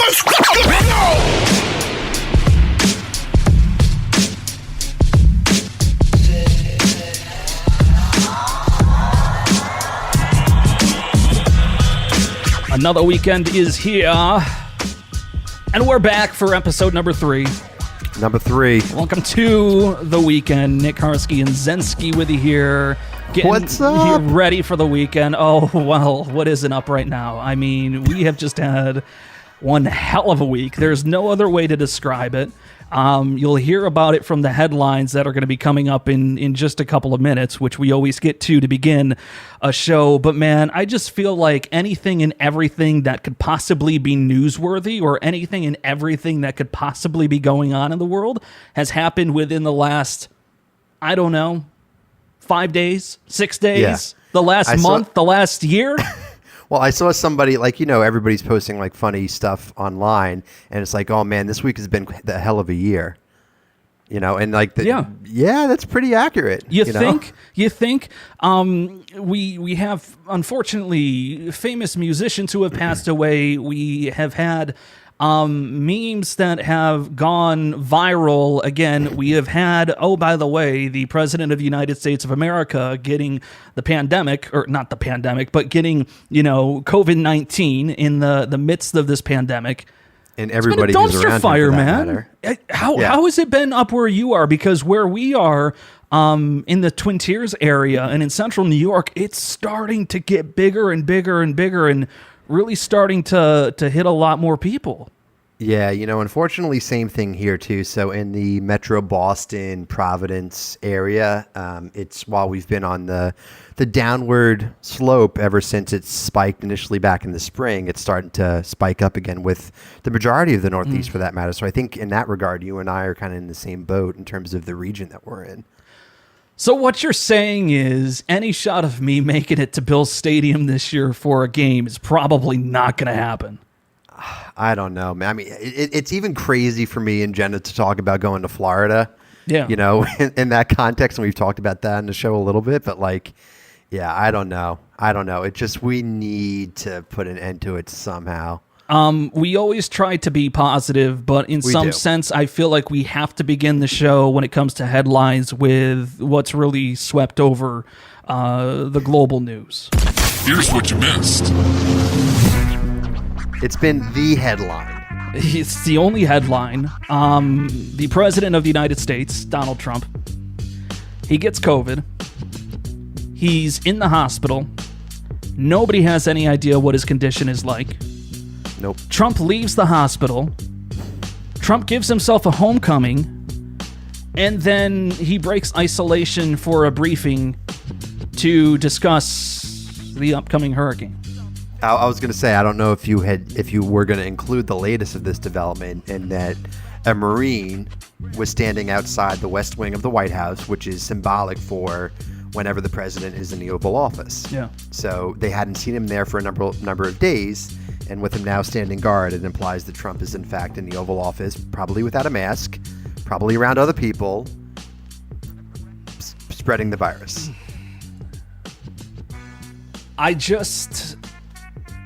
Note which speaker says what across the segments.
Speaker 1: Another weekend is here, and we're back for episode number 3. Welcome to the weekend. Nick Harsky and Zenski with you here.
Speaker 2: What's up?
Speaker 1: Ready for the weekend. Oh, well, what isn't up right now? I mean, we have just had one hell of a week. There's no other way to describe it. You'll hear about it from the headlines that are going to be coming up in just a couple of minutes, which we always get to begin a show. But man, I just feel like anything and everything that could possibly be newsworthy or anything and everything that could possibly be going on in the world has happened within the last, I don't know, 5 days, 6 days, the last month, the last year.
Speaker 2: Well, I saw somebody, like, everybody's posting, like, funny stuff online, and it's like, oh, man, this week has been the hell of a year. And, like, yeah, that's pretty accurate.
Speaker 1: You think? We have, unfortunately, famous musicians who have passed away. We have had memes that have gone viral. Again, we have had, oh, by the way, the President of the United States of America getting the pandemic, or not the pandemic, but getting, COVID-19 in the midst of this pandemic.
Speaker 2: And everybody
Speaker 1: it's been a
Speaker 2: who's around
Speaker 1: dumpster fire,
Speaker 2: him for that
Speaker 1: man.
Speaker 2: matter.
Speaker 1: How has it been up where you are? Because where we are, in the Twin Tiers area and in central New York, it's starting to get bigger and bigger and bigger and really starting to hit a lot more people.
Speaker 2: Yeah, unfortunately, same thing here, too. So in the Metro Boston, Providence area, while we've been on the downward slope ever since it spiked initially back in the spring, it's starting to spike up again with the majority of the Northeast for that matter. So I think in that regard, you and I are kind of in the same boat in terms of the region that we're in.
Speaker 1: So what you're saying is any shot of me making it to Bill's Stadium this year for a game is probably not going to happen.
Speaker 2: I don't know, man. I mean, it's even crazy for me and Jenna to talk about going to Florida.
Speaker 1: Yeah.
Speaker 2: In that context, and we've talked about that in the show a little bit, but like, yeah, I don't know. It just, we need to put an end to it somehow.
Speaker 1: We always try to be positive, but in some sense, I feel like we have to begin the show when it comes to headlines with what's really swept over the global news.
Speaker 3: Here's what you missed.
Speaker 2: It's been the headline.
Speaker 1: It's the only headline. The President of the United States, Donald Trump, he gets COVID. He's in the hospital. Nobody has any idea what his condition is like.
Speaker 2: Nope.
Speaker 1: Trump leaves the hospital. Trump gives himself a homecoming. And then he breaks isolation for a briefing to discuss the upcoming hurricane.
Speaker 2: I was going to say, I don't know if you were going to include the latest of this development, in that a Marine was standing outside the West Wing of the White House, which is symbolic for whenever the president is in the Oval Office.
Speaker 1: Yeah.
Speaker 2: So they hadn't seen him there for a number of days, and with him now standing guard, it implies that Trump is in fact in the Oval Office, probably without a mask, probably around other people, spreading the virus.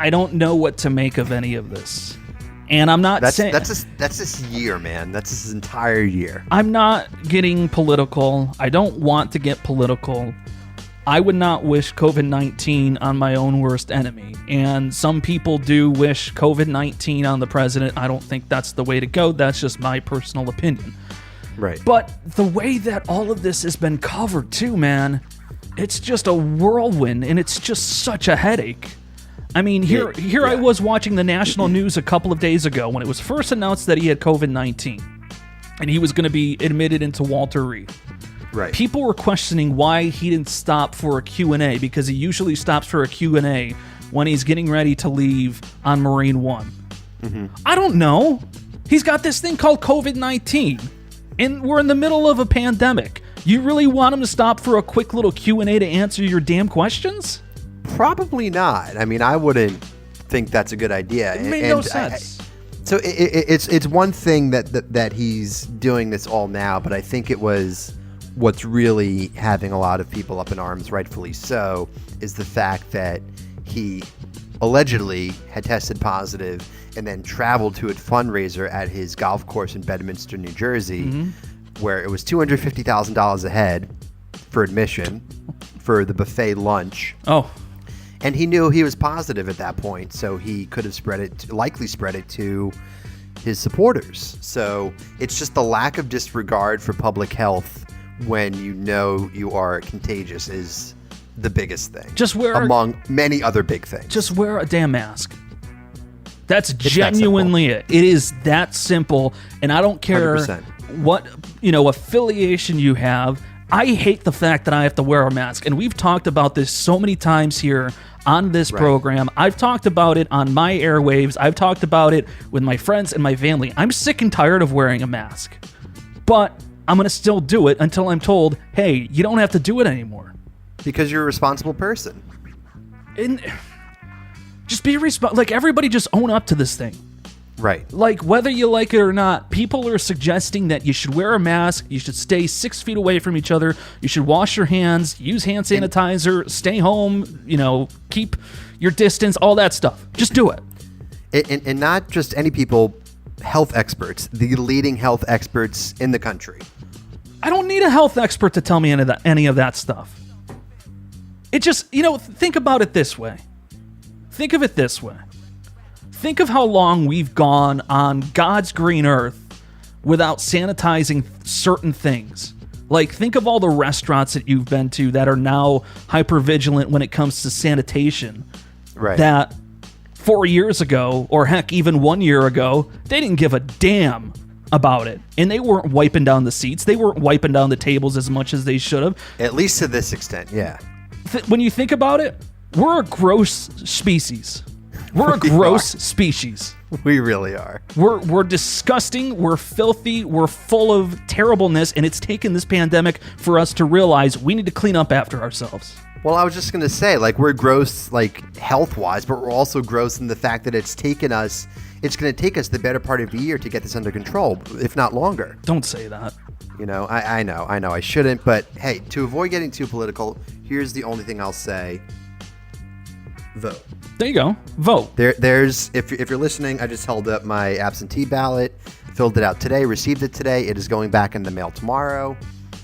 Speaker 1: I don't know what to make of any of this. And I'm not saying...
Speaker 2: That's this year, man. That's this entire year.
Speaker 1: I'm not getting political. I don't want to get political. I would not wish COVID-19 on my own worst enemy. And some people do wish COVID-19 on the president. I don't think that's the way to go. That's just my personal opinion.
Speaker 2: Right.
Speaker 1: But the way that all of this has been covered too, man, it's just a whirlwind, and it's just such a headache. I mean, here I was watching the national news a couple of days ago when it was first announced that he had COVID-19 and he was going to be admitted into Walter Reed.
Speaker 2: Right.
Speaker 1: People were questioning why he didn't stop for a Q&A, because he usually stops for a Q&A when he's getting ready to leave on Marine One. Mm-hmm. I don't know. He's got this thing called COVID-19, and we're in the middle of a pandemic. You really want him to stop for a quick little Q&A to answer your damn questions?
Speaker 2: Probably not. I mean, I wouldn't think that's a good idea.
Speaker 1: It made no sense.
Speaker 2: So it's one thing that he's doing this all now, but I think it was what's really having a lot of people up in arms, rightfully so, is the fact that he allegedly had tested positive and then traveled to a fundraiser at his golf course in Bedminster, New Jersey, where it was $250,000 a head for admission for the buffet lunch.
Speaker 1: Oh.
Speaker 2: And he knew he was positive at that point, so he could have likely spread it to his supporters. So it's just the lack of disregard for public health when you know you are contagious is the biggest thing.
Speaker 1: Just wear
Speaker 2: among many other big things.
Speaker 1: Just wear a damn mask. That's genuinely it. It is that simple, and I don't care
Speaker 2: 100%.
Speaker 1: what affiliation you have. I hate the fact that I have to wear a mask, and we've talked about this so many times here on this program. I've talked about it on my airwaves. I've talked about it with my friends and my family. I'm sick and tired of wearing a mask, but I'm going to still do it until I'm told, hey, you don't have to do it anymore.
Speaker 2: Because you're a responsible person.
Speaker 1: And just be responsible. Like, everybody just own up to this thing.
Speaker 2: Right.
Speaker 1: Like, whether you like it or not, people are suggesting that you should wear a mask, you should stay 6 feet away from each other, you should wash your hands, use hand sanitizer, stay home, keep your distance, all that stuff. Just do it.
Speaker 2: And not just any people, health experts, the leading health experts in the country.
Speaker 1: I don't need a health expert to tell me any of that stuff. It just, think about it this way. Think of it this way. Think of how long we've gone on God's green earth without sanitizing certain things. Like, think of all the restaurants that you've been to that are now hypervigilant when it comes to sanitation.
Speaker 2: Right.
Speaker 1: That 4 years ago, or heck, even 1 year ago, they didn't give a damn about it. And they weren't wiping down the seats. They weren't wiping down the tables as much as they should have.
Speaker 2: At least to this extent, yeah.
Speaker 1: When you think about it, we're a gross species. We're a gross species.
Speaker 2: We really are.
Speaker 1: We're disgusting. We're filthy. We're full of terribleness, and it's taken this pandemic for us to realize we need to clean up after ourselves.
Speaker 2: Well, I was just going to say, we're gross, health-wise, but we're also gross in the fact that it's going to take us the better part of a year to get this under control, if not longer.
Speaker 1: Don't say that.
Speaker 2: I know I shouldn't, but hey, to avoid getting too political, here's the only thing I'll say. Vote.
Speaker 1: There you go. Vote.
Speaker 2: There's if you're listening, I just held up my absentee ballot, filled it out today, received it today. It is going back in the mail tomorrow.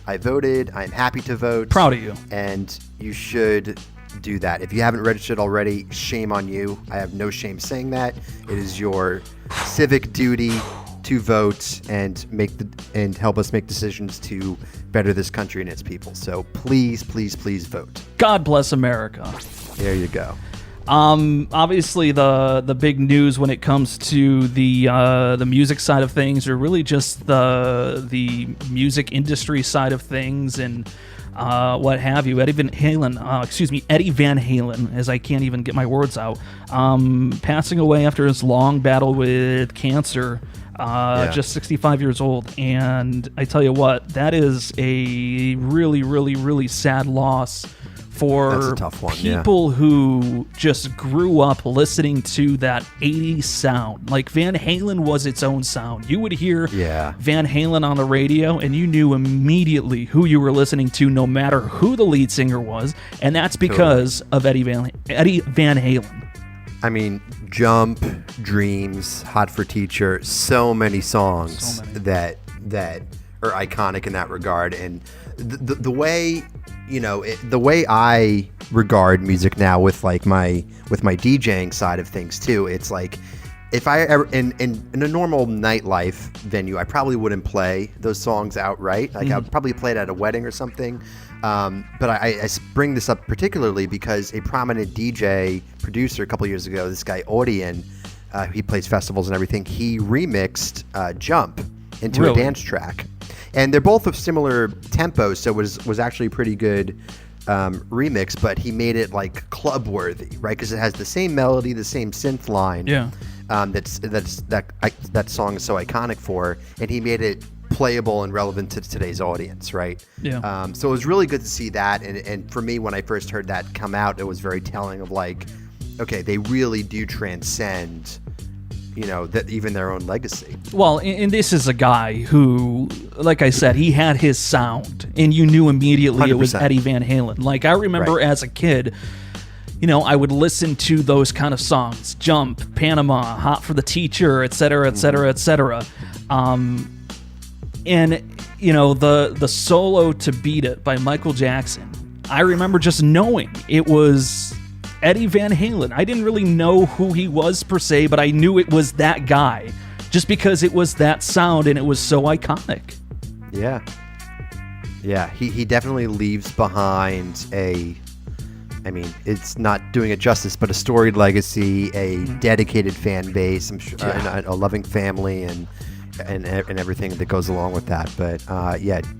Speaker 2: I voted. I'm happy to vote.
Speaker 1: Proud of you.
Speaker 2: And you should do that. If you haven't registered already, shame on you. I have no shame saying that. It is your civic duty to vote and help us make decisions to better this country and its people. So please, please, please vote.
Speaker 1: God bless America.
Speaker 2: There you go.
Speaker 1: Obviously, the big news when it comes to the music side of things, or really just the music industry side of things, and what have you, Eddie Van Halen, as I can't even get my words out, passing away after his long battle with cancer. Just 65 years old. And I tell you what, that is a really, really, really sad loss for
Speaker 2: That's a tough one,
Speaker 1: people who just grew up listening to that 80s sound. Like, Van Halen was its own sound. You would hear Van Halen on the radio, and you knew immediately who you were listening to, no matter who the lead singer was. And that's because of Eddie Van Halen.
Speaker 2: I mean, Jump, Dreams, Hot for Teacher, so many songs that are iconic in that regard. And the way, the way I regard music now with my DJing side of things too, it's like, if I ever in a normal nightlife venue, I probably wouldn't play those songs outright. I'd probably play it at a wedding or something. But I bring this up particularly because a prominent DJ producer a couple years ago, this guy Audien, he plays festivals and everything. He remixed Jump into a dance track, and they're both of similar tempos, so it was actually a pretty good remix. But he made it like club worthy, right? Because it has the same melody, the same synth line. Yeah. That song is so iconic for, and he made it playable and relevant to today's audience, right? Yeah. So it was really good to see that, and for me, when I first heard that come out, it was very telling of like, okay, they really do transcend, that even their own legacy.
Speaker 1: Well, and this is a guy who, like I said, he had his sound, and you knew immediately 100%. It was Eddie Van Halen. Like, I remember as a kid, I would listen to those kind of songs, Jump, Panama, Hot for the Teacher, et cetera, et cetera, et cetera. And, the solo to Beat It by Michael Jackson, I remember just knowing it was Eddie Van Halen. I didn't really know who he was per se, but I knew it was that guy just because it was that sound and it was so iconic.
Speaker 2: Yeah. Yeah, he definitely leaves behind it's not doing it justice, but a storied legacy, a dedicated fan base, I'm sure, a loving family, and everything that goes along with that. But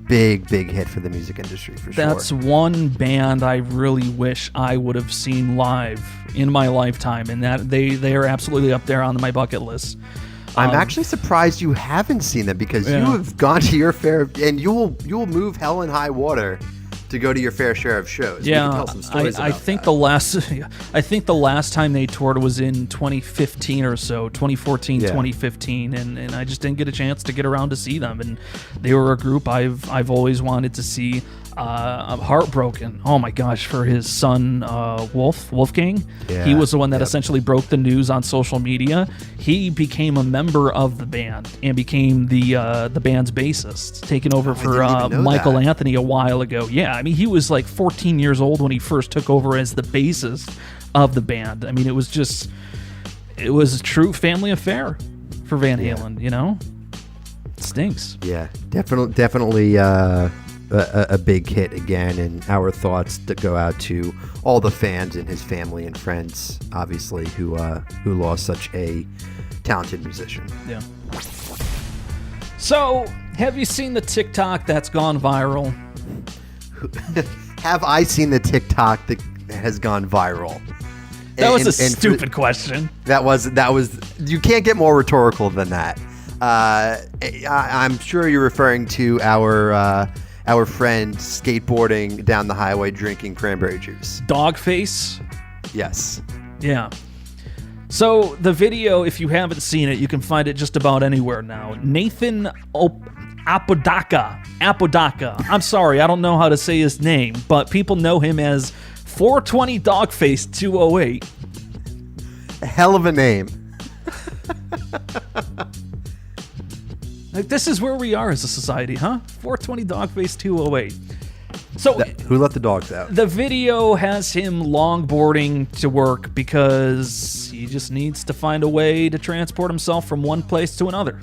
Speaker 2: big hit for the music industry for sure.
Speaker 1: That's one band I really wish I would have seen live in my lifetime, and that they are absolutely up there on my bucket list.
Speaker 2: I'm actually surprised you haven't seen them, because you have gone to your fair, and you'll move hell and high water to go to your fair share of shows.
Speaker 1: Yeah,
Speaker 2: we can tell some stories about
Speaker 1: I think
Speaker 2: that.
Speaker 1: I think the last time they toured was in 2015 or so, 2014, 2015, and I just didn't get a chance to get around to see them. And they were a group I've always wanted to see. I'm heartbroken. Oh my gosh, for his son Wolfgang.
Speaker 2: Yeah,
Speaker 1: he was the one that essentially broke the news on social media. He became a member of the band and became the band's bassist, taking over for Michael Anthony a while ago. Yeah, I mean, he was like 14 years old when he first took over as the bassist of the band. I mean, it was a true family affair for Van Halen. It stinks.
Speaker 2: Yeah, definitely. A big hit again, and our thoughts to go out to all the fans and his family and friends, obviously, who lost such a talented musician.
Speaker 1: Yeah. So, have you seen the TikTok that's gone viral?
Speaker 2: Have I seen the TikTok that has gone viral?
Speaker 1: That was a stupid question.
Speaker 2: That was. You can't get more rhetorical than that. I'm sure you're referring to our friend skateboarding down the highway drinking cranberry juice.
Speaker 1: Dogface?
Speaker 2: Yes.
Speaker 1: Yeah. So the video, if you haven't seen it, you can find it just about anywhere now. Nathan Apodaca. I'm sorry, I don't know how to say his name, but people know him as 420 Dogface 208.
Speaker 2: A hell of a name.
Speaker 1: Like, this is where we are as a society, huh? 420 Dogface 208. So
Speaker 2: who let the dogs out?
Speaker 1: The video has him longboarding to work because he just needs to find a way to transport himself from one place to another.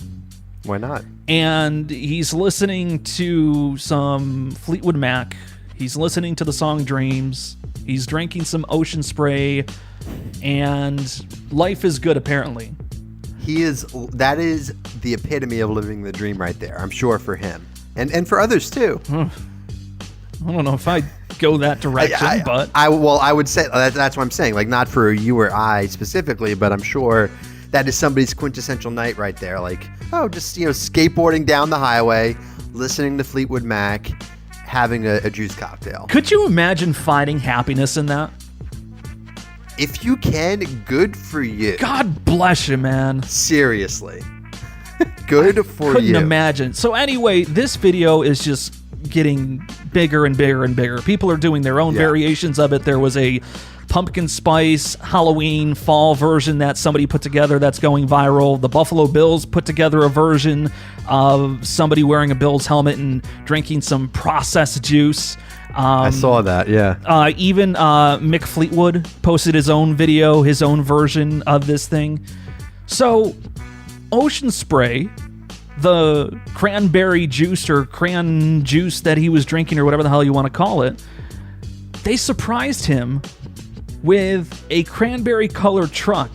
Speaker 2: Why not? And
Speaker 1: he's listening to some Fleetwood Mac. He's listening to the song Dreams. He's drinking some Ocean Spray. And life is good, apparently.
Speaker 2: That is the epitome of living the dream right there, I'm sure, for him. And for others, too.
Speaker 1: I don't know if I'd go that direction, but...
Speaker 2: I would say, that's what I'm saying. Like, not for you or I specifically, but I'm sure that is somebody's quintessential night right there. Like, just, skateboarding down the highway, listening to Fleetwood Mac, having a juice cocktail.
Speaker 1: Could you imagine finding happiness in that?
Speaker 2: If you can, good for you.
Speaker 1: God bless you, man.
Speaker 2: Seriously. Good for you.
Speaker 1: Couldn't imagine. So anyway, this video is just getting bigger and bigger and bigger. People are doing their own variations of it. There was a pumpkin spice Halloween fall version that somebody put together that's going viral. The Buffalo Bills put together a version of somebody wearing a Bills helmet and drinking some processed juice.
Speaker 2: I saw that, yeah.
Speaker 1: Even Mick Fleetwood posted his own video, his own version of this thing. So, Ocean Spray, the cranberry juice or cran juice that he was drinking or whatever the hell you want to call it, they surprised him with a cranberry-colored truck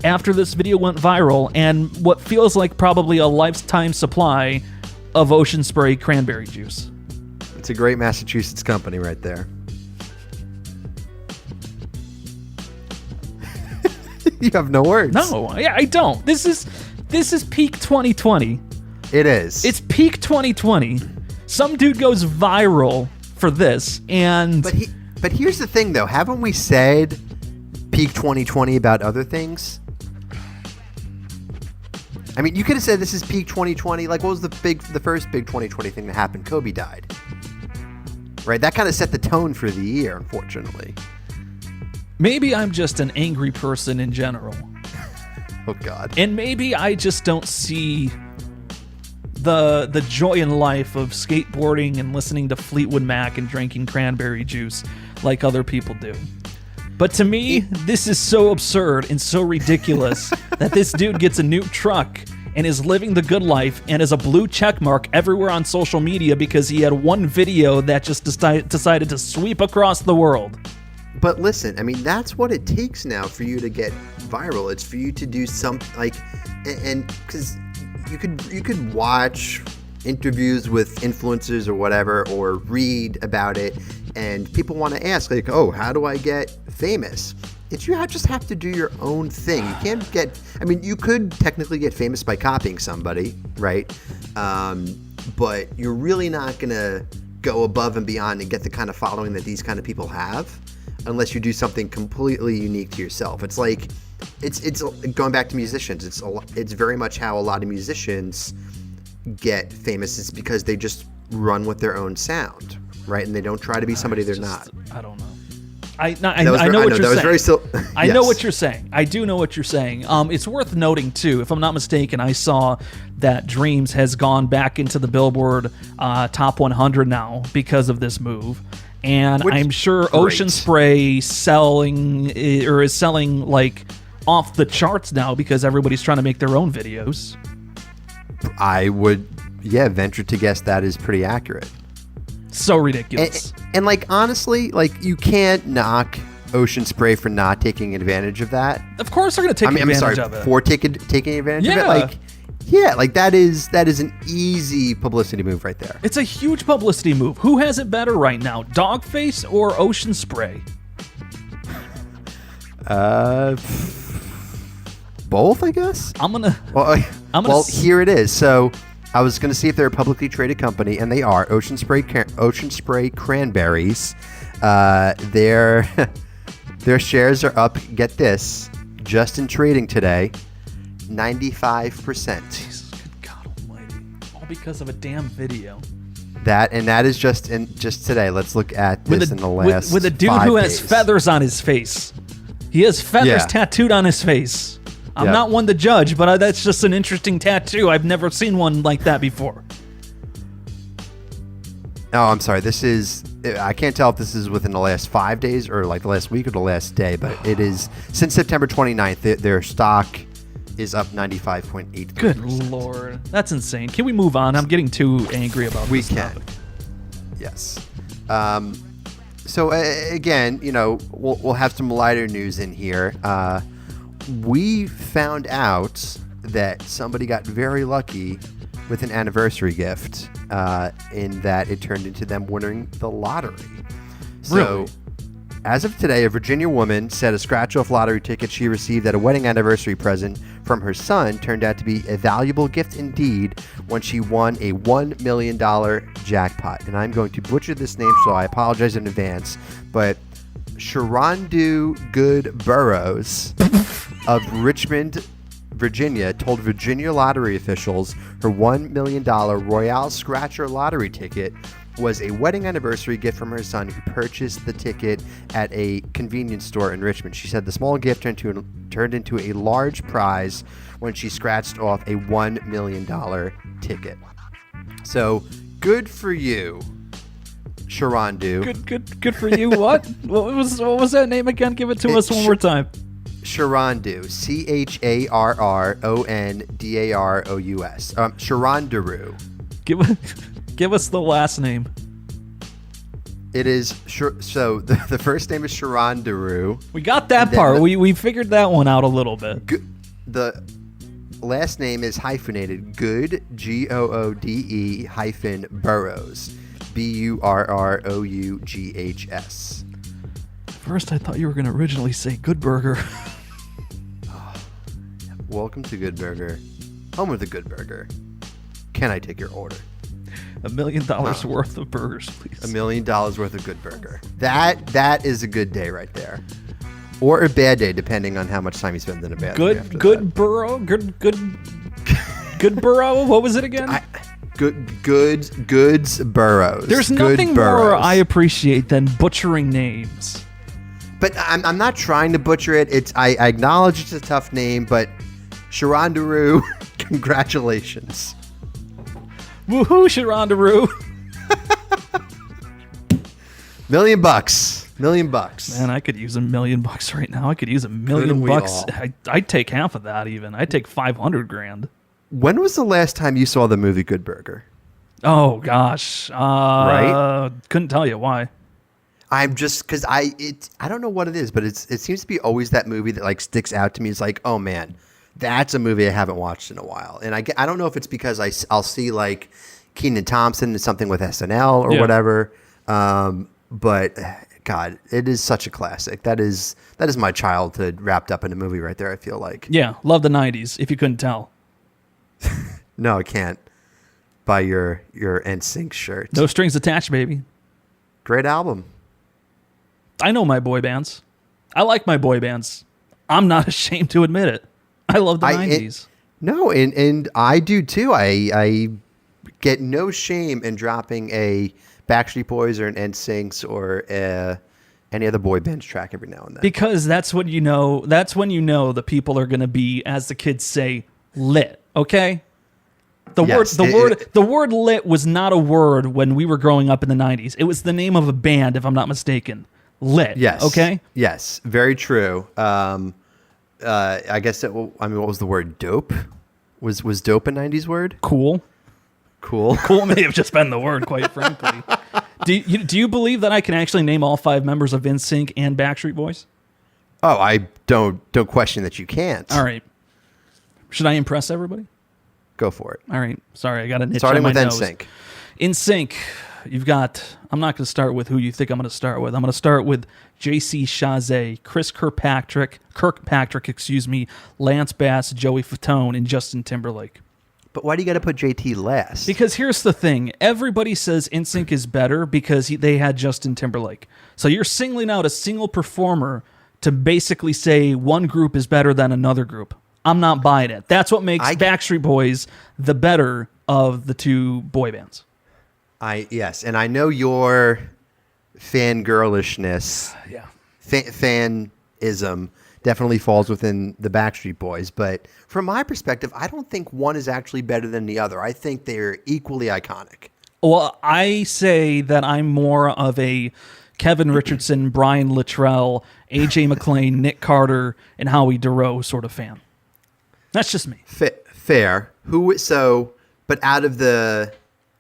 Speaker 1: after this video went viral and what feels like probably a lifetime supply of Ocean Spray cranberry juice.
Speaker 2: It's a great Massachusetts company right there. You have no words.
Speaker 1: No, yeah, I don't. This is peak 2020.
Speaker 2: It is.
Speaker 1: It's peak 2020. Some dude goes viral for this, and...
Speaker 2: But here's the thing, though. Haven't we said peak 2020 about other things? I mean, you could have said this is peak 2020. Like, what was the first big 2020 thing that happened? Kobe died. Right? That kind of set the tone for the year, unfortunately.
Speaker 1: Maybe I'm just an angry person in general.
Speaker 2: Oh, God.
Speaker 1: And maybe I just don't see the joy in life of skateboarding and listening to Fleetwood Mac and drinking cranberry juice like other people do. But to me, this is so absurd and so ridiculous that this dude gets a new truck and is living the good life and is a blue check mark everywhere on social media because he had one video that just decided to sweep across the world.
Speaker 2: But listen, I mean, that's what it takes now for you to get viral. It's for you to do something like, and because you could watch interviews with influencers or whatever, or read about it, and people want to ask like, oh, how do I get famous? Just have to do your own thing. You can't get, I mean, you could technically get famous by copying somebody, right? But you're really not going to go above and beyond and get the kind of following that these kind of people have unless you do something completely unique to yourself. It's like, it's going back to musicians. It's very much how a lot of musicians get famous. It's because they just run with their own sound, right? And they don't try to be somebody they're not.
Speaker 1: I don't know. I know what you're saying. I know what you're saying. I do know what you're saying. It's worth noting too, if I'm not mistaken, I saw that Dreams has gone back into the Billboard Top 100 now because of this move, and I'm sure Ocean Spray is selling like off the charts now because everybody's trying to make their own videos.
Speaker 2: I would, venture to guess that is pretty accurate.
Speaker 1: So ridiculous.
Speaker 2: And like, honestly, like, you can't knock Ocean Spray for not taking advantage of that.
Speaker 1: Of course they're going to take advantage of it.
Speaker 2: For taking advantage of it. Like, that is an easy publicity move right there.
Speaker 1: It's a huge publicity move. Who has it better right now, Dogface or Ocean Spray?
Speaker 2: Both, I guess.
Speaker 1: Well,
Speaker 2: here it is. So I was going to see if they're a publicly traded company, and they are. Ocean Spray Cranberries. Their shares are up. Get this, just in trading today, 95%.
Speaker 1: Jesus, good God Almighty! All because of a damn video.
Speaker 2: That is just today. Let's look at this in the last
Speaker 1: with a dude
Speaker 2: 5
Speaker 1: who
Speaker 2: days.
Speaker 1: has feathers on his face. He has feathers tattooed on his face. I'm not one to judge, but that's just an interesting tattoo. I've never seen one like that before.
Speaker 2: Oh, I'm sorry. I can't tell if this is within the last 5 days or like the last week or the last day, but it is since September 29th. Their stock is up 95.8%.
Speaker 1: Good Lord. That's insane. Can we move on? I'm getting too angry about this topic.
Speaker 2: Yes. So again, we'll have some lighter news in here. We found out that somebody got very lucky with an anniversary gift in that it turned into them winning the lottery. So,
Speaker 1: really?
Speaker 2: As of today, a Virginia woman said a scratch-off lottery ticket she received at a wedding anniversary present from her son turned out to be a valuable gift indeed when she won a $1 million jackpot. And I'm going to butcher this name, so I apologize in advance, but Sharondu Good Burrows of Richmond, Virginia, told Virginia lottery officials her $1 million Royale Scratcher lottery ticket was a wedding anniversary gift from her son, who purchased the ticket at a convenience store in Richmond. She said the small gift turned into a large prize when she scratched off a $1 million ticket. So, good for you, Sharondu.
Speaker 1: Good for you. What? What was that name again? Give it to us one more time.
Speaker 2: Sharondu, Chrondarous. Sharondaru.
Speaker 1: Give us the last name.
Speaker 2: It is so the first name is Sharondaru.
Speaker 1: We got that part. We figured that one out a little bit.
Speaker 2: The last name is hyphenated. Good, Goode hyphen Burrows, Burroughs.
Speaker 1: First, I thought you were going to originally say Good Burger.
Speaker 2: Welcome to Good Burger, home of the Good Burger. Can I take your order?
Speaker 1: $1 million worth of burgers, please.
Speaker 2: $1 million worth of Good Burger. That is a good day right there, or a bad day depending on how much time you spend in a bad day. Good
Speaker 1: burrow. Good burrow. What was it again?
Speaker 2: Goods Burrows.
Speaker 1: There's nothing more I appreciate than butchering names.
Speaker 2: But I'm not trying to butcher it. I acknowledge it's a tough name, but Sharondaroo, congratulations.
Speaker 1: Woohoo, Sharondaroo.
Speaker 2: $1 million. $1 million.
Speaker 1: Man, I could use $1 million right now. I could use $1 million
Speaker 2: Couldn't we
Speaker 1: bucks.
Speaker 2: all?
Speaker 1: I'd take half of that even. I'd take 500 grand.
Speaker 2: When was the last time you saw the movie Good Burger?
Speaker 1: Oh gosh.
Speaker 2: Right?
Speaker 1: Couldn't tell you why.
Speaker 2: I'm just because I don't know what it is, but it seems to be always that movie that like sticks out to me. It's like, oh man, that's a movie I haven't watched in a while, and I don't know if it's because I'll see like Kenan Thompson in something with SNL or whatever, but God, it is such a classic. That is my childhood wrapped up in a movie right there. I feel like.
Speaker 1: Yeah, love the 90s. If you couldn't tell.
Speaker 2: No, I can't. Buy your NSYNC shirt.
Speaker 1: No strings attached, baby.
Speaker 2: Great album.
Speaker 1: I know my boy bands. I like my boy bands. I'm not ashamed to admit it. I love the 90s.
Speaker 2: And I do too. I get no shame in dropping a Backstreet Boys or an NSYNC or any other boy band's track every now and then.
Speaker 1: Because that's when you know the people are going to be, as the kids say, lit. Okay? The word lit was not a word when we were growing up in the 90s. It was the name of a band, if I'm not mistaken. Lit.
Speaker 2: Yes.
Speaker 1: Okay?
Speaker 2: Yes. Very true. I guess what was the word? Dope? Was dope a 90s word?
Speaker 1: Cool.
Speaker 2: Cool.
Speaker 1: Cool may have just been the word, quite frankly. Do you believe that I can actually name all 5 members of NSYNC and Backstreet Boys?
Speaker 2: Oh, I don't question that you can't.
Speaker 1: All right. Should I impress everybody?
Speaker 2: Go for it.
Speaker 1: All right. Sorry, I got an itch
Speaker 2: Starting
Speaker 1: on my
Speaker 2: with
Speaker 1: nose.
Speaker 2: NSYNC.
Speaker 1: NSYNC, you've got... I'm not going to start with who you think I'm going to start with. I'm going to start with J.C. Chazé, Chris Kirkpatrick, Lance Bass, Joey Fatone, and Justin Timberlake.
Speaker 2: But why do you got to put JT last?
Speaker 1: Because here's the thing. Everybody says NSYNC is better because they had Justin Timberlake. So you're singling out a single performer to basically say one group is better than another group. I'm not buying it. That's what makes Backstreet Boys the better of the two boy bands.
Speaker 2: Yes, and I know your fangirlishness, fanism definitely falls within the Backstreet Boys. But from my perspective, I don't think one is actually better than the other. I think they're equally iconic.
Speaker 1: Well, I say that I'm more of a Kevin Richardson, Brian Littrell, AJ McClain, Nick Carter, and Howie Dorough sort of fan. That's just me.
Speaker 2: Fair. But out of the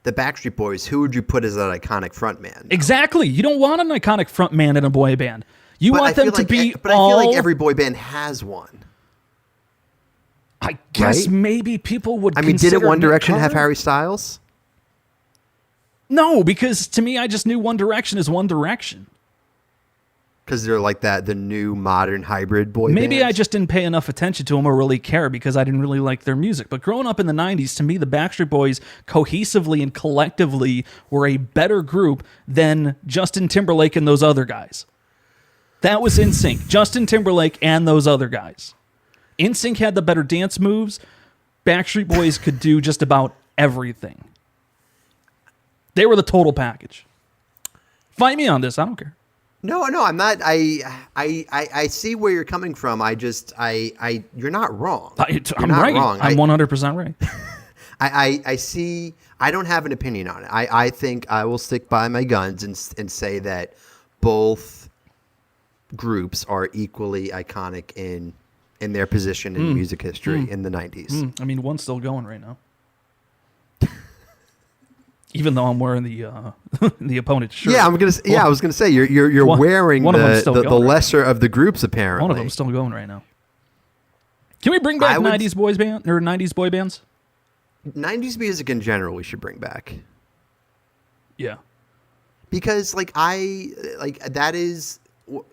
Speaker 2: Backstreet Boys, who would you put as an iconic frontman?
Speaker 1: Exactly. You don't want an iconic frontman in a boy band. You want them to be
Speaker 2: But I feel like every boy band has one.
Speaker 1: I guess maybe people would
Speaker 2: didn't
Speaker 1: consider
Speaker 2: One
Speaker 1: Nick
Speaker 2: Direction have
Speaker 1: Carter?
Speaker 2: Harry Styles?
Speaker 1: No, because to me, I just knew One Direction is One Direction.
Speaker 2: Because they're like the new modern hybrid boy
Speaker 1: Maybe
Speaker 2: bands?
Speaker 1: I just didn't pay enough attention to them or really care because I didn't really like their music. But growing up in the 90s, to me, the Backstreet Boys cohesively and collectively were a better group than Justin Timberlake and those other guys. That was NSYNC. Justin Timberlake and those other guys. NSYNC had the better dance moves. Backstreet Boys could do just about everything. They were the total package. Fight me on this. I don't care.
Speaker 2: No, I'm not. I see where you're coming from. You're not wrong.
Speaker 1: I'm right. I'm 100% right.
Speaker 2: I see. I don't have an opinion on it. I think I will stick by my guns and say that both groups are equally iconic in their position in music history in the 90s.
Speaker 1: I mean, one's still going right now. Even though I'm wearing the opponent's shirt.
Speaker 2: Yeah, I was gonna say you're wearing the lesser of the groups apparently.
Speaker 1: One of them's still going right now. Can we bring back 90s boys band or 90s boy bands?
Speaker 2: 90s music in general we should bring back.
Speaker 1: Yeah.
Speaker 2: Because that is,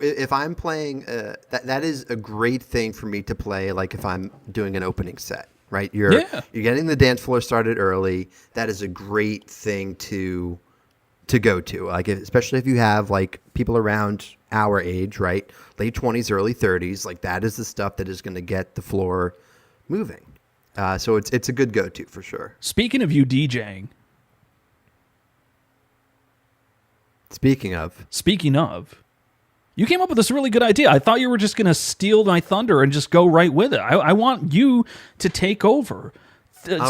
Speaker 2: if I'm playing that is a great thing for me to play if I'm doing an opening set. Right, you're getting the dance floor started early. That is a great thing to go to. Especially if you have people around our age, right, late 20s, early 30s. That is the stuff that is going to get the floor moving. So it's a good go to for sure.
Speaker 1: Speaking of you DJing. Speaking of, You came up with this really good idea. I thought you were just going to steal my thunder and just go right with it. I want you to take over.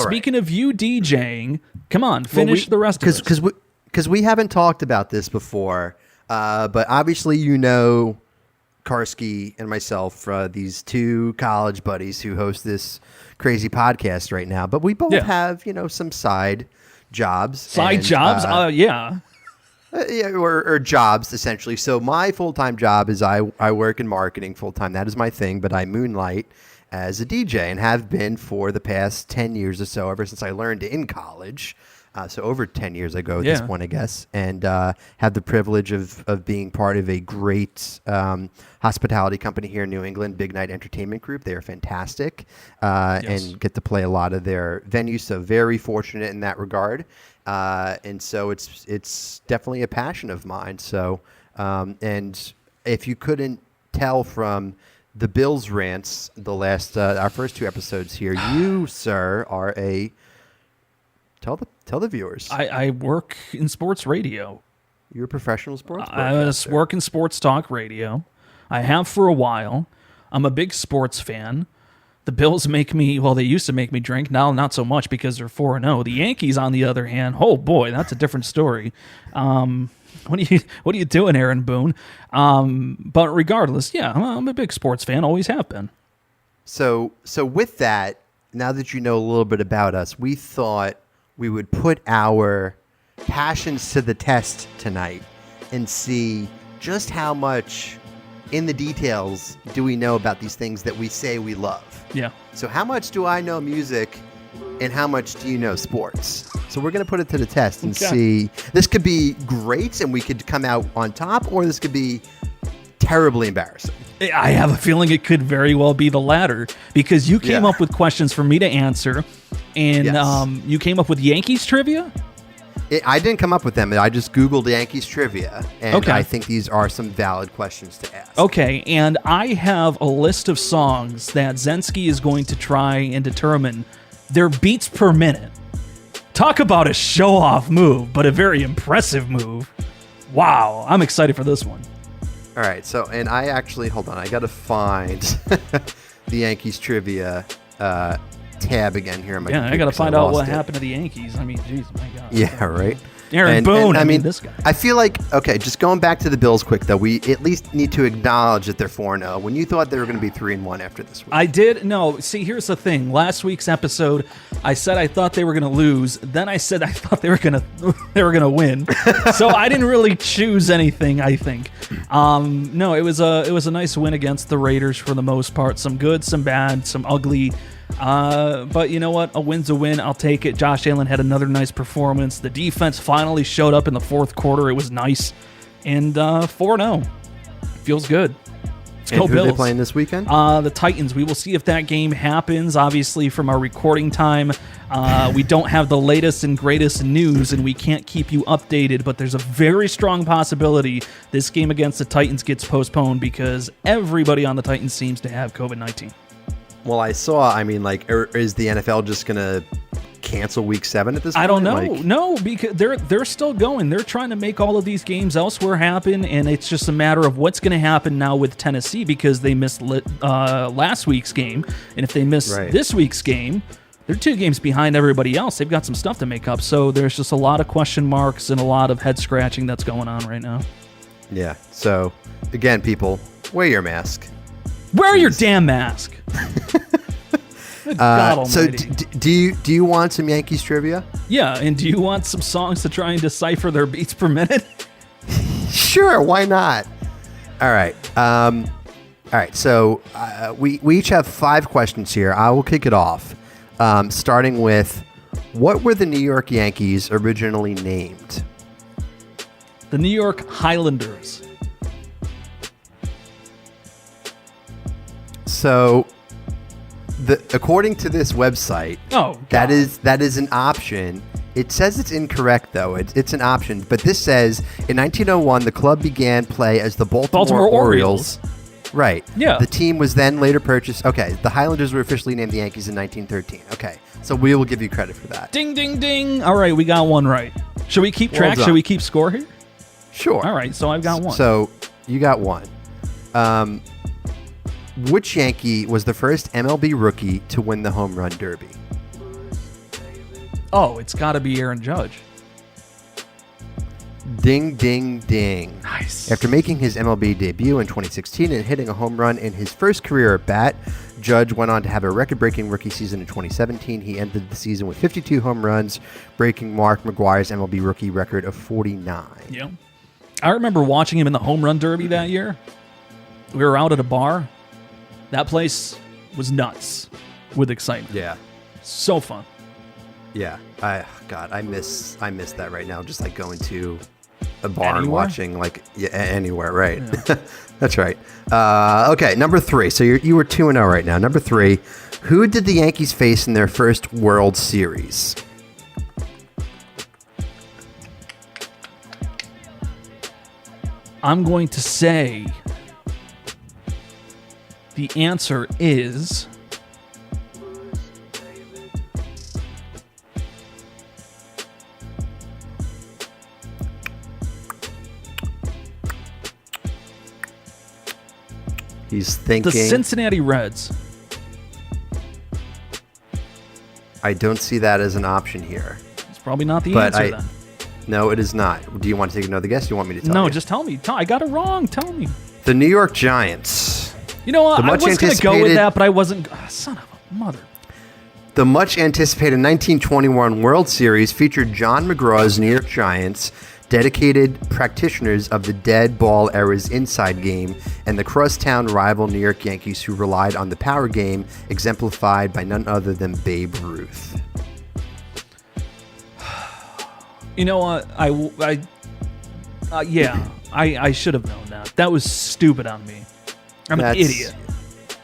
Speaker 1: Speaking of you DJing, come on, finish the rest of it.
Speaker 2: Because we haven't talked about this before, but obviously Karski and myself, these two college buddies who host this crazy podcast right now. But we both have, some side jobs.
Speaker 1: Yeah.
Speaker 2: Or jobs, essentially. So my full-time job is I work in marketing full-time. That is my thing, but I moonlight as a DJ and have been for the past 10 years or so, ever since I learned in college. So over 10 years ago at this point, I guess, and have the privilege of being part of a great hospitality company here in New England, Big Night Entertainment Group. They are fantastic and get to play a lot of their venues, so very fortunate in that regard. And so it's definitely a passion of mine. So, and if you couldn't tell from the Bills rants, our first two episodes here, you, sir, are tell the viewers.
Speaker 1: I work in sports radio.
Speaker 2: You're a professional sports
Speaker 1: I work in sports talk radio. I have for a while. I'm a big sports fan. The Bills they used to make me drink. Now, not so much because they're 4-0. The Yankees, on the other hand, oh boy, that's a different story. What are you doing, Aaron Boone? But regardless, I'm a big sports fan. Always have been.
Speaker 2: So with that, now that you know a little bit about us, we thought we would put our passions to the test tonight and see just how much in the details do we know about these things that we say we love.
Speaker 1: Yeah.
Speaker 2: So how much do I know music and how much do you know sports? So we're going to put it to the test and see. This could be great and we could come out on top, or this could be terribly embarrassing.
Speaker 1: I have a feeling it could very well be the latter, because you came up with questions for me to answer, and you came up with Yankees trivia?
Speaker 2: I didn't come up with them. I just Googled Yankees trivia, and I think these are some valid questions to ask. Okay,
Speaker 1: and I have a list of songs that Zenski is going to try and determine their beats per minute. Talk about a show-off move, but a very impressive move. Wow, I'm excited for this one.
Speaker 2: All right, so, and I actually, hold on, I got to find the Yankees trivia tab again here on my computer.
Speaker 1: I got to find out what happened to the Yankees. I mean, geez, my God.
Speaker 2: Yeah, right.
Speaker 1: Aaron Boone, I mean, this guy.
Speaker 2: I feel like, just going back to the Bills quick, though, we at least need to acknowledge that they're 4-0. When you thought they were going to be 3-1 after this week.
Speaker 1: I did. No, see, here's the thing. Last week's episode, I said I thought they were going to lose. Then I said I thought they were going to win. So I didn't really choose anything, I think. No, it was a nice win against the Raiders for the most part. Some good, some bad, some ugly. But you know what? A win's a win. I'll take it. Josh Allen had another nice performance. The defense finally showed up in the fourth quarter. It was nice. And 4-0. Feels good. Let's go
Speaker 2: Bills. Who are they playing this weekend?
Speaker 1: The Titans. We will see if that game happens. Obviously, from our recording time, we don't have the latest and greatest news, and we can't keep you updated. But there's a very strong possibility this game against the Titans gets postponed because everybody on the Titans seems to have COVID-19.
Speaker 2: Well, is the NFL just going to cancel Week 7 at this point?
Speaker 1: I don't know. No, because they're still going. They're trying to make all of these games elsewhere happen, and it's just a matter of what's going to happen now with Tennessee because they missed last week's game, and if they miss this week's game, they're 2 games behind everybody else. They've got some stuff to make up, so there's just a lot of question marks and a lot of head scratching that's going on right now. Yeah. So, again, people, wear your mask. Wear your damn mask.
Speaker 2: So do you want some Yankees trivia?
Speaker 1: Yeah, and do you want some songs to try and decipher their beats per minute?
Speaker 2: Sure, why not? All right. So we each have 5 questions here. I will kick it off, starting with, what were the New York Yankees originally named?
Speaker 1: The New York Highlanders.
Speaker 2: So, according to this website, that is an option. It says it's incorrect, though. It's an option. But this says, in 1901, the club began play as the Baltimore Orioles. Right.
Speaker 1: Yeah.
Speaker 2: The team was then later purchased. Okay, the Highlanders were officially named the Yankees in 1913. Okay, so we will give you credit for that.
Speaker 1: Ding, ding, ding. All right, we got one right. Should we keep track? Should we keep score here?
Speaker 2: Sure.
Speaker 1: All right, so I've got one.
Speaker 2: So you got one. Which Yankee was the first MLB rookie to win the home run derby?
Speaker 1: Oh, it's got to be Aaron Judge.
Speaker 2: Ding, ding, ding.
Speaker 1: Nice.
Speaker 2: After making his MLB debut in 2016 and hitting a home run in his first career at bat, Judge went on to have a record-breaking rookie season in 2017. He ended the season with 52 home runs, breaking Mark McGwire's MLB rookie record of 49.
Speaker 1: Yeah. I remember watching him in the home run derby that year. We were out at a bar. That place was nuts with excitement.
Speaker 2: Yeah.
Speaker 1: So fun.
Speaker 2: Yeah. I miss that right now. Just like going to a bar and
Speaker 1: Anywhere?
Speaker 2: watching anywhere, right? Yeah. That's right. Okay, number 3. So you were 2-0 right now. Number 3. Who did the Yankees face in their first World Series?
Speaker 1: I'm going to say the answer is
Speaker 2: He's thinking.
Speaker 1: the Cincinnati Reds.
Speaker 2: I don't see that as an option here.
Speaker 1: It's probably not the
Speaker 2: But
Speaker 1: answer then.
Speaker 2: No, it is not. Do you want to take another guess? Do you want me to tell you?
Speaker 1: No, just tell me. I got it wrong. Tell me.
Speaker 2: The New York Giants.
Speaker 1: You know what?
Speaker 2: The
Speaker 1: I
Speaker 2: much
Speaker 1: was going to go with
Speaker 2: anticipated-
Speaker 1: that, but I wasn't. Son of a mother.
Speaker 2: The much anticipated 1921 World Series featured John McGraw's New York Giants, dedicated practitioners of the dead ball era's inside game, and the crosstown rival New York Yankees, who relied on the power game, exemplified by none other than Babe Ruth.
Speaker 1: You know what? I should have known that. That was stupid on me. I'm an idiot.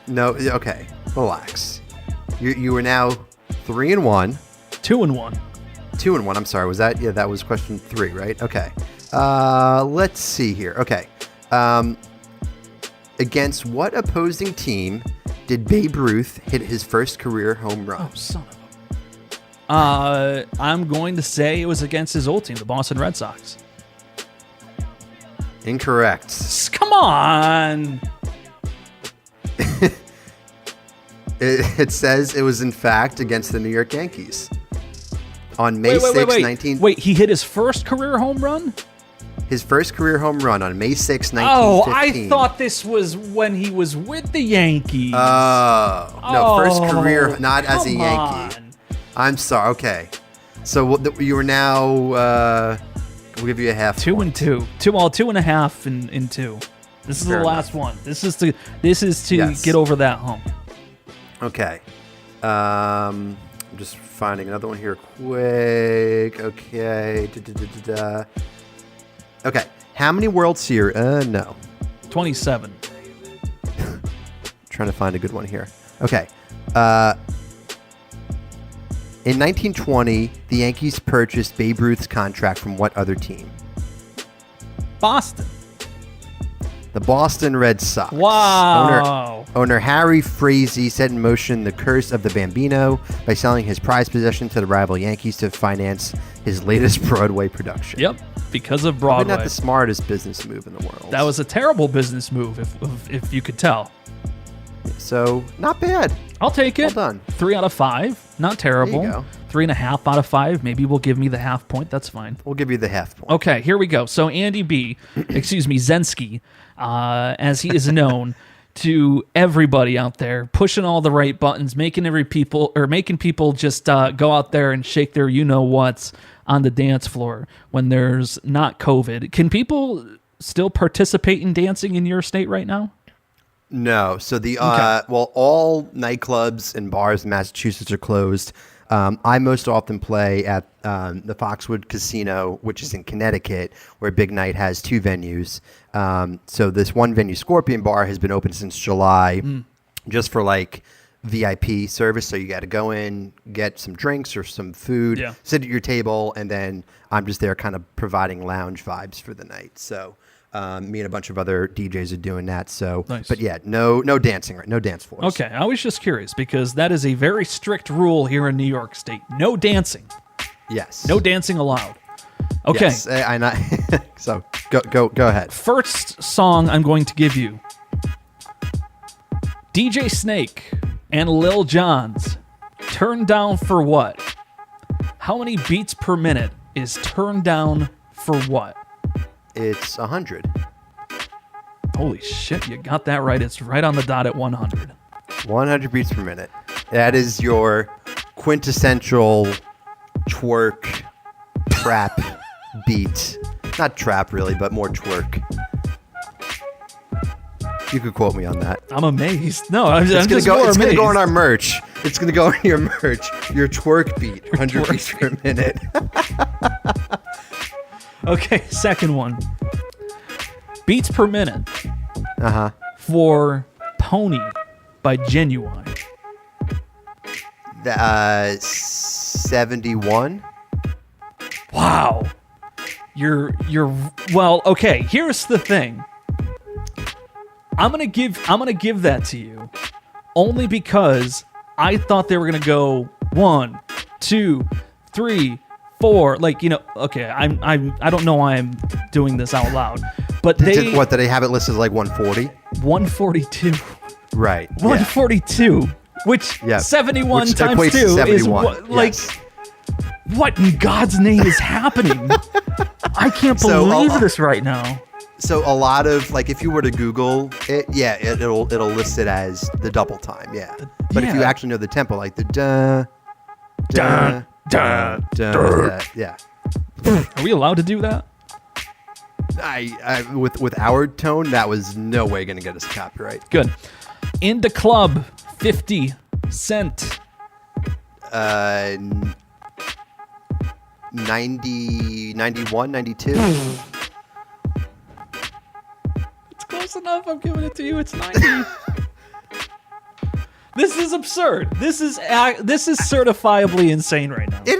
Speaker 2: No, okay, relax. You were now 3-1.
Speaker 1: 2-1.
Speaker 2: 2-1. I'm sorry. Was that? Yeah, that was question 3, right? Okay. Let's see here. Okay. Against what opposing team did Babe Ruth hit his first career home run?
Speaker 1: Oh, son of a... I'm going to say it was against his old team, the Boston Red Sox.
Speaker 2: Incorrect.
Speaker 1: Come on.
Speaker 2: It says it was in fact against the New York Yankees. On May 6, 19...
Speaker 1: Wait, he hit his first career home run?
Speaker 2: His first career home run on May 6, 1915.
Speaker 1: Oh, I thought this was when he was with the Yankees.
Speaker 2: No, first career, not as a
Speaker 1: come
Speaker 2: Yankee.
Speaker 1: on.
Speaker 2: I'm sorry. Okay. So you are now... we'll give you a half
Speaker 1: 2
Speaker 2: point.
Speaker 1: and 2. 2.5 in 2. This is
Speaker 2: Fair
Speaker 1: the last
Speaker 2: enough.
Speaker 1: one. This is to
Speaker 2: Yes.
Speaker 1: get over that hump.
Speaker 2: Okay. I'm just finding another one here quick. Okay. Okay. How many World Series? No.
Speaker 1: 27.
Speaker 2: Trying to find a good one here. Okay. In 1920, the Yankees purchased Babe Ruth's contract from what other team?
Speaker 1: Boston.
Speaker 2: The Boston Red Sox.
Speaker 1: Wow.
Speaker 2: Owner Harry Frazee set in motion the curse of the Bambino by selling his prized possession to the rival Yankees to finance his latest Broadway production.
Speaker 1: Yep. Because of
Speaker 2: Probably
Speaker 1: Broadway.
Speaker 2: not the smartest business move in the world.
Speaker 1: That was a terrible business move, if you could tell.
Speaker 2: So, not bad.
Speaker 1: I'll take it.
Speaker 2: Well done.
Speaker 1: 3 out of 5. Not terrible.
Speaker 2: There you go.
Speaker 1: 3.5 out of 5. Maybe we'll give me the half point. That's fine.
Speaker 2: We'll give you the half point.
Speaker 1: Okay, here we go. So Andy B, Zenski, as he is known to everybody out there, pushing all the right buttons, making people just go out there and shake their you-know-whats on the dance floor when there's not COVID. Can people still participate in dancing in your state right now?
Speaker 2: No. So all nightclubs and bars in Massachusetts are closed. I most often play at the Foxwood Casino, which is in Connecticut, where Big Night has 2 venues. So this one venue, Scorpion Bar, has been open since July, just for like VIP service. So you got to go in, get some drinks or some food, sit at your table, and then I'm just there kind of providing lounge vibes for the night. So me and a bunch of other DJs are doing that. So,
Speaker 1: Nice.
Speaker 2: But yeah, no dancing, right? No dance floors.
Speaker 1: Okay, I was just curious because that is a very strict rule here in New York State. No dancing.
Speaker 2: Yes.
Speaker 1: No dancing allowed. Okay.
Speaker 2: Yes, so go ahead.
Speaker 1: First song I'm going to give you DJ Snake and Lil Jon's turned down for what? How many beats per minute is turned down for what?
Speaker 2: It's 100.
Speaker 1: Holy shit, you got that right. It's right on the dot at 100.
Speaker 2: 100 beats per minute. That is your quintessential twerk trap beat. Not trap really, but more twerk. You could quote me on that.
Speaker 1: I'm amazed. No, I'm just
Speaker 2: It's
Speaker 1: more
Speaker 2: gonna
Speaker 1: amazed.
Speaker 2: go on our merch. It's gonna go on your merch. Your twerk beat, 100
Speaker 1: twerk
Speaker 2: beats per minute.
Speaker 1: Okay, second one. Beats per minute for Pony by Genuine.
Speaker 2: 71.
Speaker 1: Wow. You're well, okay, here's the thing. I'm gonna give that to you only because I thought they were gonna go 1, 2, 3, 4. Like, you know, okay, I don't know why I'm doing this out loud, but
Speaker 2: Did they have it listed as like 140?
Speaker 1: 142.
Speaker 2: Right.
Speaker 1: 142, which 71
Speaker 2: Which
Speaker 1: times
Speaker 2: equates to
Speaker 1: 2 is
Speaker 2: 71.
Speaker 1: what, like,
Speaker 2: Yes.
Speaker 1: what in God's name is happening? I can't
Speaker 2: So,
Speaker 1: believe this right now.
Speaker 2: So a lot of, like, if you were to Google it, it'll list it as the double time, But if you
Speaker 1: yeah.
Speaker 2: actually know the tempo, like the da, da,
Speaker 1: Da,
Speaker 2: da,
Speaker 1: da.
Speaker 2: yeah.
Speaker 1: Are we allowed to do that?
Speaker 2: I with our tone, that was no way going to get us a copyright.
Speaker 1: Good. In the club, 50 Cent.
Speaker 2: 90, 91, 92.
Speaker 1: It's close enough. I'm giving it to you. It's 90. This is absurd. This is certifiably insane right now.
Speaker 2: It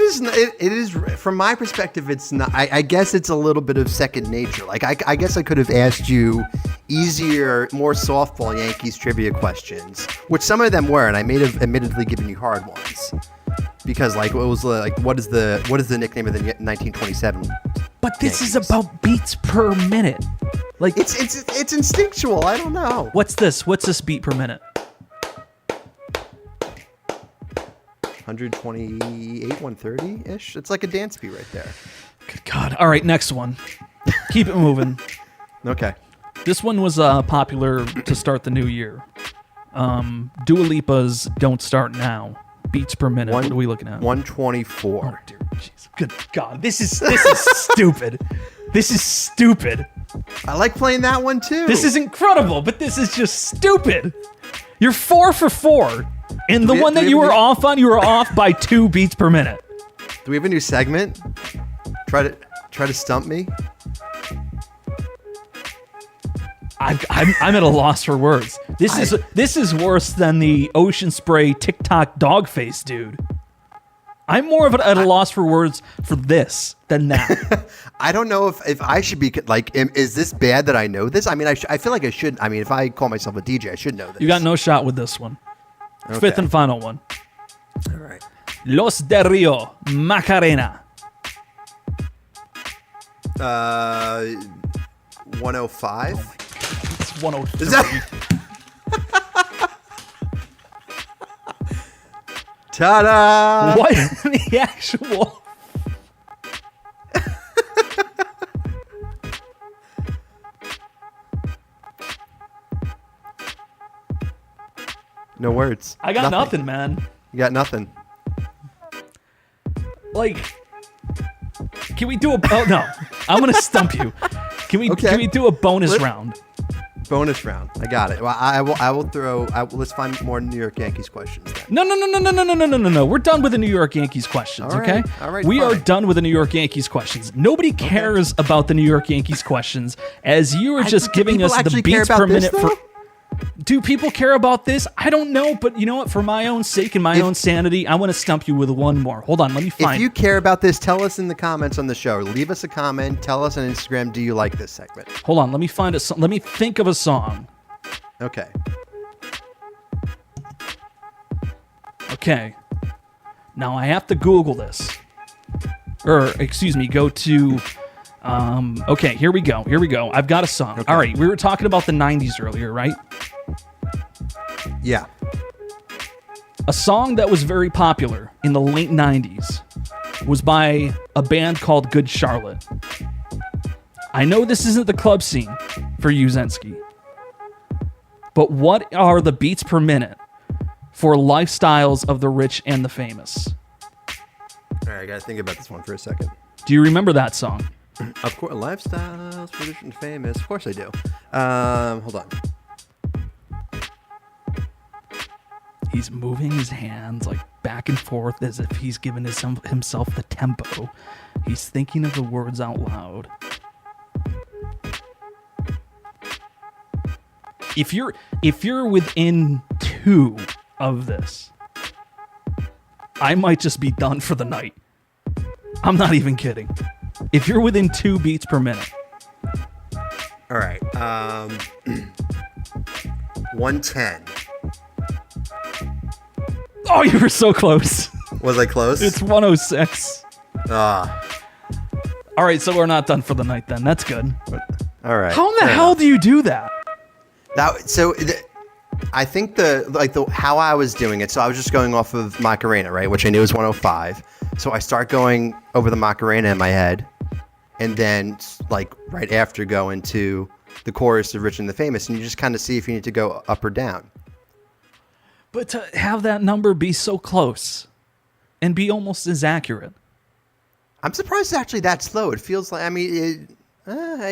Speaker 2: is from my perspective. It's not. I guess it's a little bit of second nature. Like I guess I could have asked you easier, more softball Yankees trivia questions, which some of them were, and I may have admittedly given you hard ones because like it was like what is the nickname of the 1927?
Speaker 1: But this is
Speaker 2: Yankees?
Speaker 1: about beats per minute. Like
Speaker 2: It's instinctual. I don't know.
Speaker 1: what's this? What's this beat per minute?
Speaker 2: 128, 130 ish. It's like a dance beat right there.
Speaker 1: Good God. All right, next one. Keep it moving.
Speaker 2: Okay.
Speaker 1: This one was popular to start the new year. Dua Lipa's "Don't Start Now" beats per minute. What are we looking at?
Speaker 2: 124.
Speaker 1: Oh, dear jeez. Good God. This is stupid. This is stupid.
Speaker 2: I like playing that one too.
Speaker 1: This is incredible, but this is just stupid. You're 4 for 4. And the
Speaker 2: we-
Speaker 1: one
Speaker 2: do
Speaker 1: that
Speaker 2: we
Speaker 1: you
Speaker 2: have
Speaker 1: were
Speaker 2: a-
Speaker 1: off on, you were off by 2 beats per minute.
Speaker 2: Do we have a new segment? Try to stump me.
Speaker 1: I'm at a loss for words. This is worse than the Ocean Spray TikTok dog face dude. I'm more of at a loss for words for this than that.
Speaker 2: I don't know if I should be like. Is this bad that I know this? I mean, I feel like I should. I mean, if I call myself a DJ, I should know this.
Speaker 1: You got no shot with this one.
Speaker 2: Okay.
Speaker 1: Fifth and final one.
Speaker 2: All right.
Speaker 1: Los de Rio, Macarena.
Speaker 2: 105.
Speaker 1: It's 103.
Speaker 2: Is that? Ta-da!
Speaker 1: What in the actual?
Speaker 2: No words.
Speaker 1: I got nothing, man.
Speaker 2: You got nothing.
Speaker 1: Like, can we do a? Oh no, I'm gonna stump you. Can we?
Speaker 2: Okay.
Speaker 1: Can we do a bonus round?
Speaker 2: Bonus round. I got it. Well, I will throw. Let's find more New York Yankees questions then.
Speaker 1: No. We're done with the New York Yankees questions,
Speaker 2: All
Speaker 1: okay?
Speaker 2: right, all right,
Speaker 1: We are
Speaker 2: fine.
Speaker 1: done with the New York Yankees questions. Nobody cares about the New York Yankees questions, as you are just
Speaker 2: Do
Speaker 1: giving
Speaker 2: people
Speaker 1: us the
Speaker 2: actually care
Speaker 1: beats
Speaker 2: about
Speaker 1: per
Speaker 2: this,
Speaker 1: minute
Speaker 2: though?
Speaker 1: for. Do people care about this? I don't know, but you know what? For my own sake and my own sanity, I want to stump you with one more. Hold on, let me find.
Speaker 2: If you care about this, tell us in the comments on the show. Leave us a comment. Tell us on Instagram. Do you like this segment?
Speaker 1: Hold on, let me find a. Let me think of a song.
Speaker 2: Okay.
Speaker 1: Okay. Now I have to Google this. Or, excuse me, go to... okay, here we go. I've got a song.
Speaker 2: Okay.
Speaker 1: All right, we were talking about the 90s earlier, right?
Speaker 2: Yeah.
Speaker 1: A song that was very popular in the late 90s was by a band called Good Charlotte. I know this isn't the club scene for you, Zenski, but what are the beats per minute for Lifestyles of the Rich and the Famous?
Speaker 2: All right, I got to think about this one for a second.
Speaker 1: Do you remember that song?
Speaker 2: Of course, lifestyles, rich and famous. Of course I do. Hold on.
Speaker 1: He's moving his hands like back and forth as if he's giving himself the tempo. He's thinking of the words out loud. If you're within 2 of this, I might just be done for the night. I'm not even kidding. If you're within 2 beats per minute.
Speaker 2: All right. 110.
Speaker 1: Oh, you were so close.
Speaker 2: Was I close?
Speaker 1: It's 106.
Speaker 2: Ah.
Speaker 1: All right, so we're not done for the night then. That's good.
Speaker 2: All right.
Speaker 1: How in the hell do you do that?
Speaker 2: I think how I was doing it. So I was just going off of Macarena, right, which I knew was 105. So I start going over the Macarena in my head, and then like right after go into the chorus of Rich and the Famous, and you just kind of see if you need to go up or down.
Speaker 1: But to have that number be so close and be almost as accurate.
Speaker 2: I'm surprised it's actually that slow. It feels like, I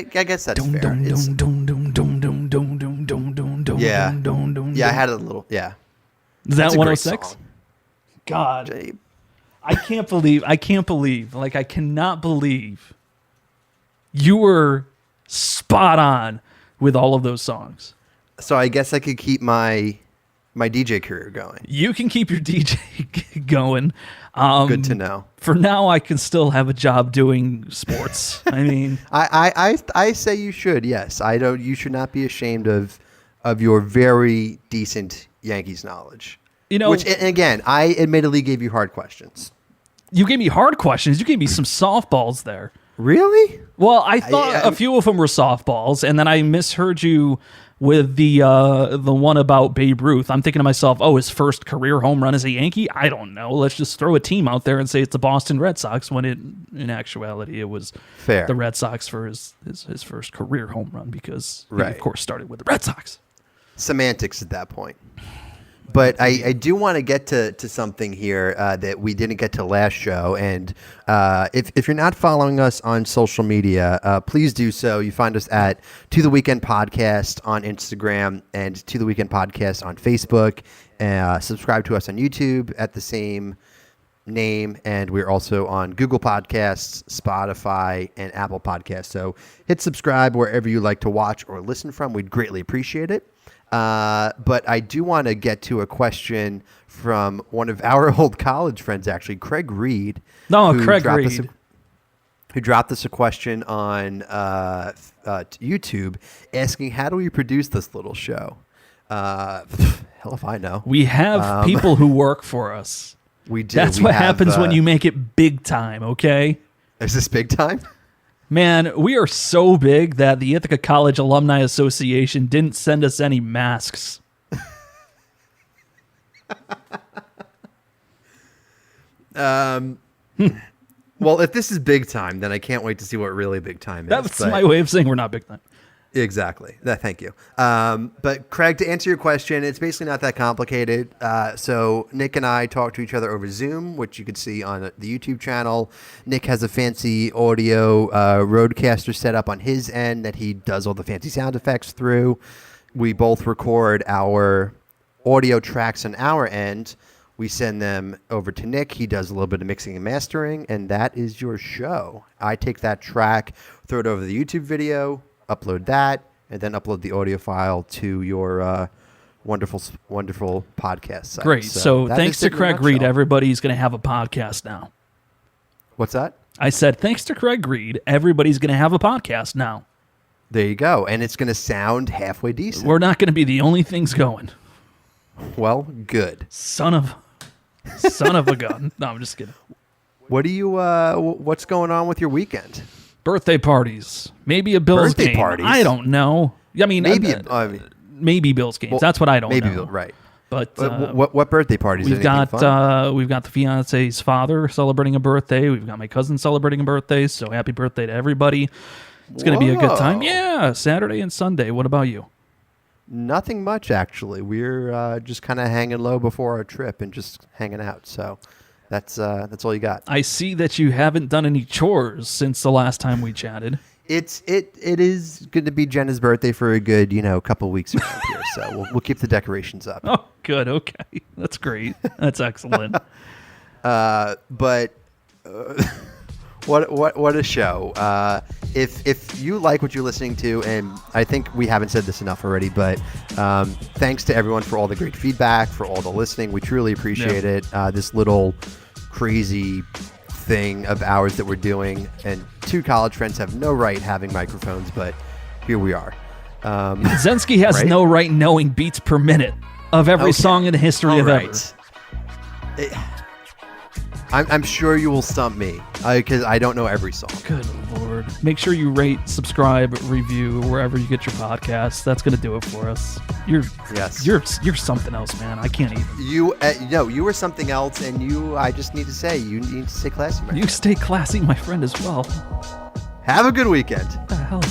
Speaker 2: guess that's fair. Yeah, I had a little, yeah.
Speaker 1: Is that
Speaker 2: That's a great
Speaker 1: 106?
Speaker 2: song.
Speaker 1: God. I cannot believe you were spot on with all of those songs.
Speaker 2: So I guess I could keep my DJ career going.
Speaker 1: You can keep your DJ going.
Speaker 2: Good to know.
Speaker 1: For now, I can still have a job doing sports. I mean,
Speaker 2: I say you should. Yes, I don't. You should not be ashamed of your very decent Yankees knowledge.
Speaker 1: You know,
Speaker 2: which, and again, I admittedly gave you hard questions.
Speaker 1: You gave me hard questions. You gave me some softballs there.
Speaker 2: Really?
Speaker 1: Well, I thought a few of them were softballs, and then I misheard you with the one about Babe Ruth. I'm thinking to myself, oh, his first career home run as a Yankee? I don't know. Let's just throw a team out there and say it's the Boston Red Sox, when in actuality it was
Speaker 2: fair.
Speaker 1: The Red Sox for his first career home run, because he,
Speaker 2: right,
Speaker 1: of course, started with the Red Sox.
Speaker 2: Semantics at that point. But I do want to get to something here that we didn't get to last show. And if you're not following us on social media, please do so. You find us at To The Weekend Podcast on Instagram and To The Weekend Podcast on Facebook. Subscribe to us on YouTube at the same name. And we're also on Google Podcasts, Spotify, and Apple Podcasts. So hit subscribe wherever you like to watch or listen from. We'd greatly appreciate it. But I do want to get to a question from one of our old college friends, actually, Craig Reed.
Speaker 1: Who
Speaker 2: dropped us a question on YouTube asking, how do we produce this little show? Hell if I know.
Speaker 1: We have people who work for us.
Speaker 2: We do.
Speaker 1: That's what happens when you make it big time, okay?
Speaker 2: Is this big time?
Speaker 1: Man, we are so big that the Ithaca College Alumni Association didn't send us any masks.
Speaker 2: Well, if this is big time, then I can't wait to see what really big time is.
Speaker 1: That's my way of saying we're not big time.
Speaker 2: Exactly. Thank you. But Craig, to answer your question, it's basically not that complicated. So Nick and I talk to each other over Zoom, which you can see on the YouTube channel. Nick has a fancy audio roadcaster set up on his end that he does all the fancy sound effects through. We both record our audio tracks on our end. We send them over to Nick. He does a little bit of mixing and mastering, and that is your show. I take that track, throw it over the YouTube video, upload that, and then upload the audio file to your wonderful podcast site.
Speaker 1: Great. So thanks to Craig Reed, everybody's going to have a podcast now.
Speaker 2: What's that?
Speaker 1: I said, thanks to Craig Reed, everybody's going to have a podcast now.
Speaker 2: There you go. And it's going to sound halfway decent.
Speaker 1: We're not going to be the only things going.
Speaker 2: Well, good.
Speaker 1: Son of a gun. No, I'm just kidding.
Speaker 2: What do you? What's going on with your weekend?
Speaker 1: Birthday parties. Maybe a Bills
Speaker 2: Birthday
Speaker 1: game.
Speaker 2: parties?
Speaker 1: I don't know. I mean, maybe Bills games. Well, that's what I don't know.
Speaker 2: Right.
Speaker 1: But
Speaker 2: What birthday parties?
Speaker 1: we've got the fiance's father celebrating a birthday. We've got my cousin celebrating a birthday. So happy birthday to everybody! It's going to be a good time. Yeah, Saturday and Sunday. What about you?
Speaker 2: Nothing much, actually. We're just kind of hanging low before our trip and just hanging out. So that's all you got.
Speaker 1: I see that you haven't done any chores since the last time we chatted.
Speaker 2: It is going to be Jenna's birthday for a good couple weeks around here. So we'll keep the decorations up.
Speaker 1: Oh, good. Okay, that's great. That's excellent.
Speaker 2: But what a show! If you like what you're listening to, and I think we haven't said this enough already, but thanks to everyone for all the great feedback, for all the listening. We truly appreciate it. This little crazy thing of ours that we're doing, and two college friends have no right having microphones, but here we are.
Speaker 1: Zenski has
Speaker 2: right?
Speaker 1: no right knowing beats per minute of every song in the history of ever.
Speaker 2: I'm sure you will stump me because I don't know every song.
Speaker 1: Good Lord. Make sure you rate, subscribe, review wherever you get your podcasts. That's going to do it for us. You're something else, man. I can't even.
Speaker 2: You were something else, and I just need to say, you need to stay classy, my friend.
Speaker 1: You stay classy, my friend, as well.
Speaker 2: Have a good weekend.
Speaker 1: What the hell?